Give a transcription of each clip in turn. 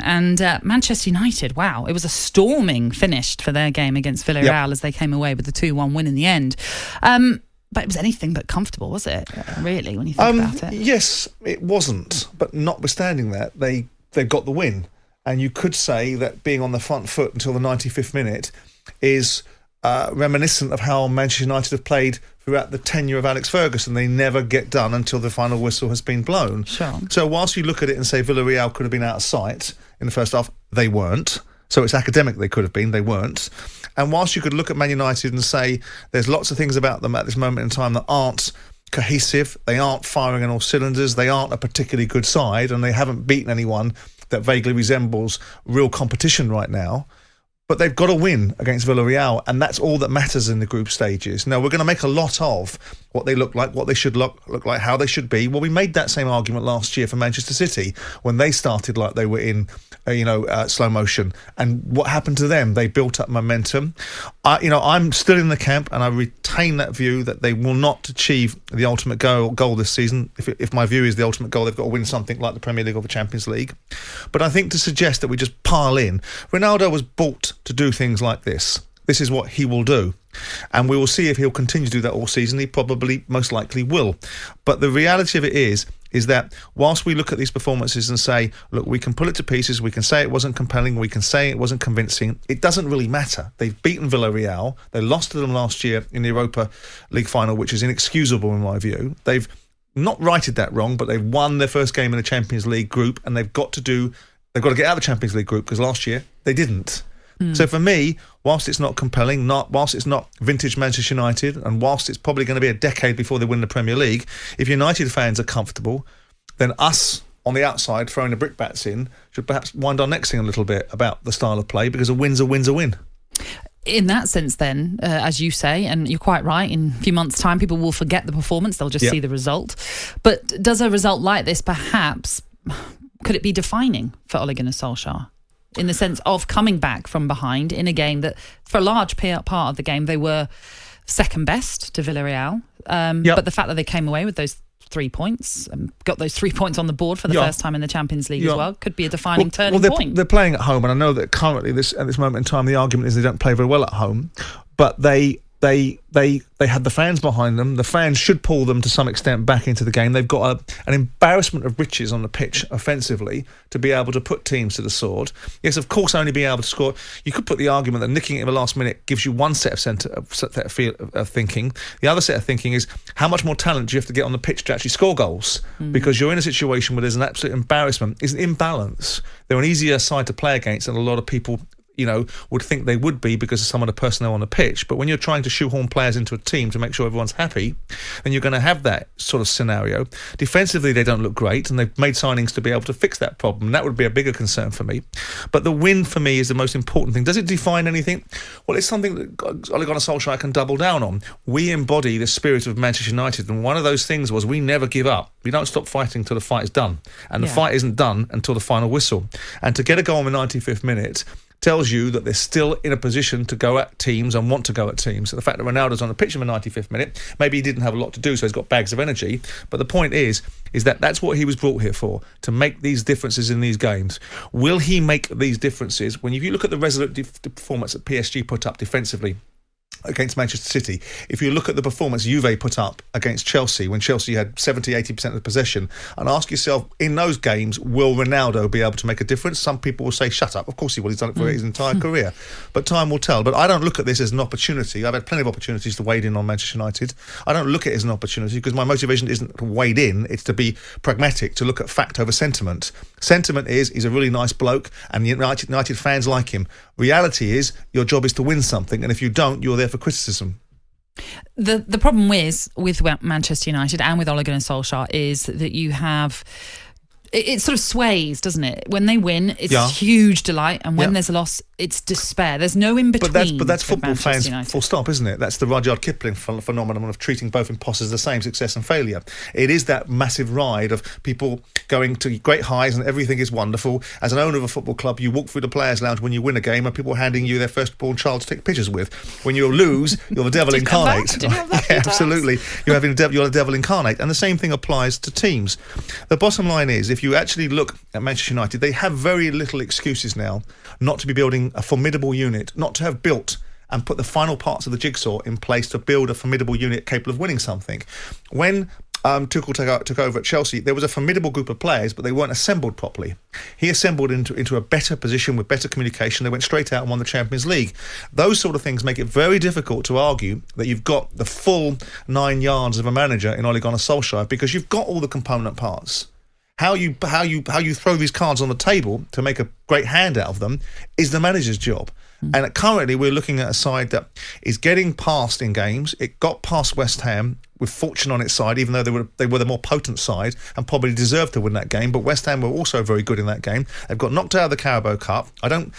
And Manchester United, wow, it was a storming finish for their game against Villarreal as they came away with the 2-1 win in the end. But it was anything but comfortable, was it, really, when you think about it? Yes, it wasn't. But notwithstanding that, they got the win. And you could say that being on the front foot until the 95th minute is reminiscent of how Manchester United have played throughout the tenure of Alex Ferguson. They never get done until the final whistle has been blown. Sure. So whilst you look at it and say Villarreal could have been out of sight in the first half, they weren't. So it's academic they could have been, they weren't. And whilst you could look at Man United and say there's lots of things about them at this moment in time that aren't cohesive, they aren't firing on all cylinders, they aren't a particularly good side, and they haven't beaten anyone that vaguely resembles real competition right now. But they've got to win against Villarreal, and that's all that matters in the group stages. Now, we're going to make a lot of what they look like, what they should look like, how they should be. Well, we made that same argument last year for Manchester City when they started like they were in, slow motion. And what happened to them? They built up momentum. I'm still in the camp, and I retain that view that they will not achieve the ultimate goal this season. If my view is the ultimate goal, they've got to win something like the Premier League or the Champions League. But I think to suggest that we just pile in, Ronaldo was bought to do things like this. This is what he will do. And we will see if he'll continue to do that all season. He probably, most likely will. But the reality of it is that whilst we look at these performances and say, look, we can pull it to pieces, we can say it wasn't compelling, we can say it wasn't convincing, it doesn't really matter. They've beaten Villarreal. They lost to them last year in the Europa League final, which is inexcusable in my view. They've not righted that wrong, but they've won their first game in the Champions League group, and they've got to get out of the Champions League group, because last year they didn't. So for me, whilst it's not compelling, whilst it's not vintage Manchester United, and whilst it's probably going to be a decade before they win the Premier League, if United fans are comfortable, then us on the outside throwing the brickbats in should perhaps wind our necks in a little bit about the style of play, because a win's a win's a win. In that sense then, as you say, and you're quite right, in a few months' time people will forget the performance, they'll just see the result. But does a result like this perhaps, could it be defining for Ole Gunnar Solskjaer? In the sense of coming back from behind in a game that, for a large part of the game, they were second best to Villarreal. But the fact that they came away with those 3 points and got those 3 points on the board for the first time in the Champions League as well could be a defining turning point. They're playing at home, and I know that currently, at this moment in time, the argument is they don't play very well at home, but they had the fans behind them. The fans should pull them to some extent back into the game. They've got an embarrassment of riches on the pitch offensively to be able to put teams to the sword. Yes, of course, only being able to score. You could put the argument that nicking it in the last minute gives you one set of thinking. The other set of thinking is how much more talent do you have to get on the pitch to actually score goals? Because you're in a situation where there's an absolute embarrassment. It's an imbalance. They're an easier side to play against than a lot of people would think they would be because of some of the personnel on the pitch. But when you're trying to shoehorn players into a team to make sure everyone's happy, then you're going to have that sort of scenario. Defensively, they don't look great, and they've made signings to be able to fix that problem. That would be a bigger concern for me. But the win, for me, is the most important thing. Does it define anything? Well, it's something that Ole Gunnar Solskjaer can double down on. We embody the spirit of Manchester United, and one of those things was we never give up. We don't stop fighting until the fight is done. And the fight isn't done until the final whistle. And to get a goal in the 95th minute tells you that they're still in a position to go at teams and want to go at teams. So the fact that Ronaldo's on the pitch in the 95th minute, maybe he didn't have a lot to do, so he's got bags of energy. But the point is that that's what he was brought here for, to make these differences in these games. Will he make these differences? If you look at the resolute performance that PSG put up defensively against Manchester City, if you look at the performance Juve put up against Chelsea when Chelsea had 70-80% of the possession, and ask yourself, in those games, will Ronaldo be able to make a difference? Some people will say, shut up. Of course he will. He's done it for his entire career. But time will tell. But I don't look at this as an opportunity. I've had plenty of opportunities to wade in on Manchester United. I don't look at it as an opportunity because my motivation isn't to wade in. It's to be pragmatic, to look at fact over sentiment. Sentiment is he's a really nice bloke and United fans like him. Reality is your job is to win something, and if you don't, you're there for criticism. The problem with Manchester United and with Ole Gunnar Solskjaer is that you have... It sort of sways, doesn't it? When they win, it's huge delight, and when there's a loss, it's despair. There's no in-between. But that's football fans United. Full stop, isn't it? That's the Rudyard Kipling phenomenon of treating both imposters the same, success and failure. It is that massive ride of people going to great highs and everything is wonderful. As an owner of a football club, you walk through the players' lounge when you win a game and people handing you their firstborn child to take pictures with. When you lose, you're the devil incarnate. Did you have that? Yeah, absolutely. You're the devil incarnate. And the same thing applies to teams. The bottom line is, if you actually look at Manchester United, they have very little excuses now not to be building a formidable unit, not to have built and put the final parts of the jigsaw in place to build a formidable unit capable of winning something. When Tuchel took over at Chelsea, there was a formidable group of players, but they weren't assembled properly. He assembled into a better position with better communication. They went straight out and won the Champions League. Those sort of things make it very difficult to argue that you've got the full 9 yards of a manager in Ole Gunnar Solskjaer, because you've got all the component parts. How you throw these cards on the table to make a great hand out of them is the manager's job. And currently we're looking at a side that is getting past in games. It got past West Ham with fortune on its side, even though they were the more potent side and probably deserved to win that game. But West Ham were also very good in that game. They've got knocked out of the Carabao Cup. I don't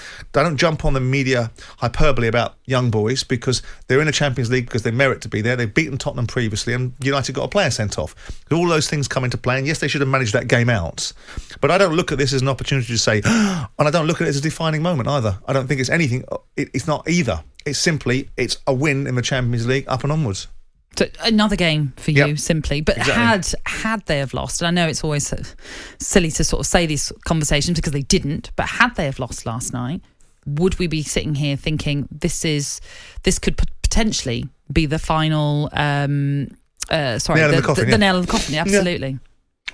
jump on the media hyperbole about young boys, because they're in the Champions League because they merit to be there. They've beaten Tottenham previously, and United got a player sent off. All those things come into play, and yes, they should have managed that game out. But I don't look at this as an opportunity to say, and I don't look at it as a defining moment either. I don't think it's anything. It's not either. It's a win in the Champions League, up and onwards. So another game for you, simply. But exactly. had they have lost, and I know it's always silly to sort of say these conversations because they didn't, but had they have lost last night, would we be sitting here thinking this could potentially be the final nail in the coffin? The nail in the coffin, absolutely. Yeah.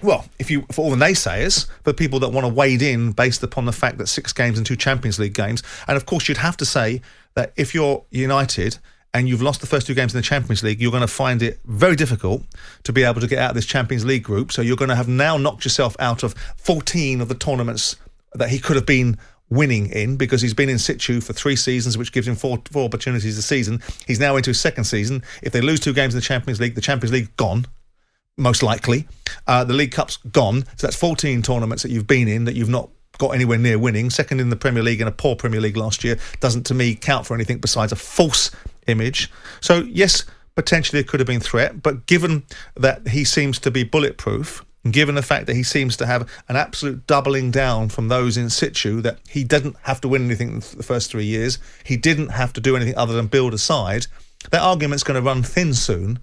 Well, for all the naysayers, for people that want to wade in based upon the fact that 6 games and 2 Champions League games, and of course you'd have to say that if you're United and you've lost the first 2 games in the Champions League, you're going to find it very difficult to be able to get out of this Champions League group. So you're going to have now knocked yourself out of 14 of the tournaments that he could have been winning in, because he's been in situ for 3 seasons, which gives him 4 opportunities a season. He's now into his 2nd season. If they lose 2 games in the Champions League gone, most likely. The League Cup's gone. So that's 14 tournaments that you've been in that you've not got anywhere near winning. 2nd in the Premier League, and a poor Premier League last year doesn't, to me, count for anything besides a false image. So yes, potentially it could have been threat, but given that he seems to be bulletproof, and given the fact that he seems to have an absolute doubling down from those in situ, that he didn't have to win anything in the first 3 years, he didn't have to do anything other than build a side, that argument's going to run thin soon.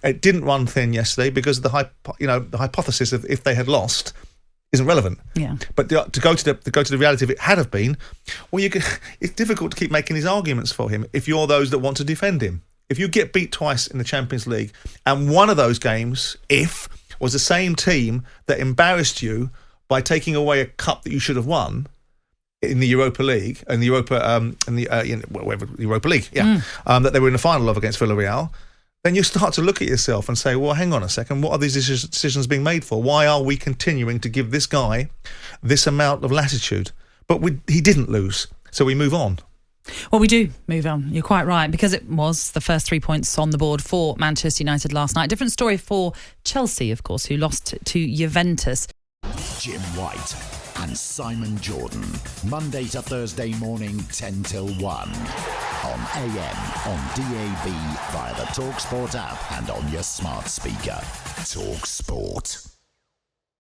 It didn't run thin yesterday because the hypothesis of if they had lost isn't relevant. Yeah. But to go to the reality of it had have been, well, it's difficult to keep making these arguments for him if you're those that want to defend him. If you get beat twice in the Champions League, and one of those games, was the same team that embarrassed you by taking away a cup that you should have won in the Europa League, and the Europa League, that they were in the final of against Villarreal, then you start to look at yourself and say, well, hang on a second, what are these decisions being made for? Why are we continuing to give this guy this amount of latitude? But he didn't lose, so we move on. Well, we do move on. You're quite right, because it was the first 3 points on the board for Manchester United last night. Different story for Chelsea, of course, who lost to Juventus. Jim White and Simon Jordan, Monday to Thursday morning, 10 till 1. On AM, on DAB, via the talkSPORT app, and on your smart speaker. talkSPORT.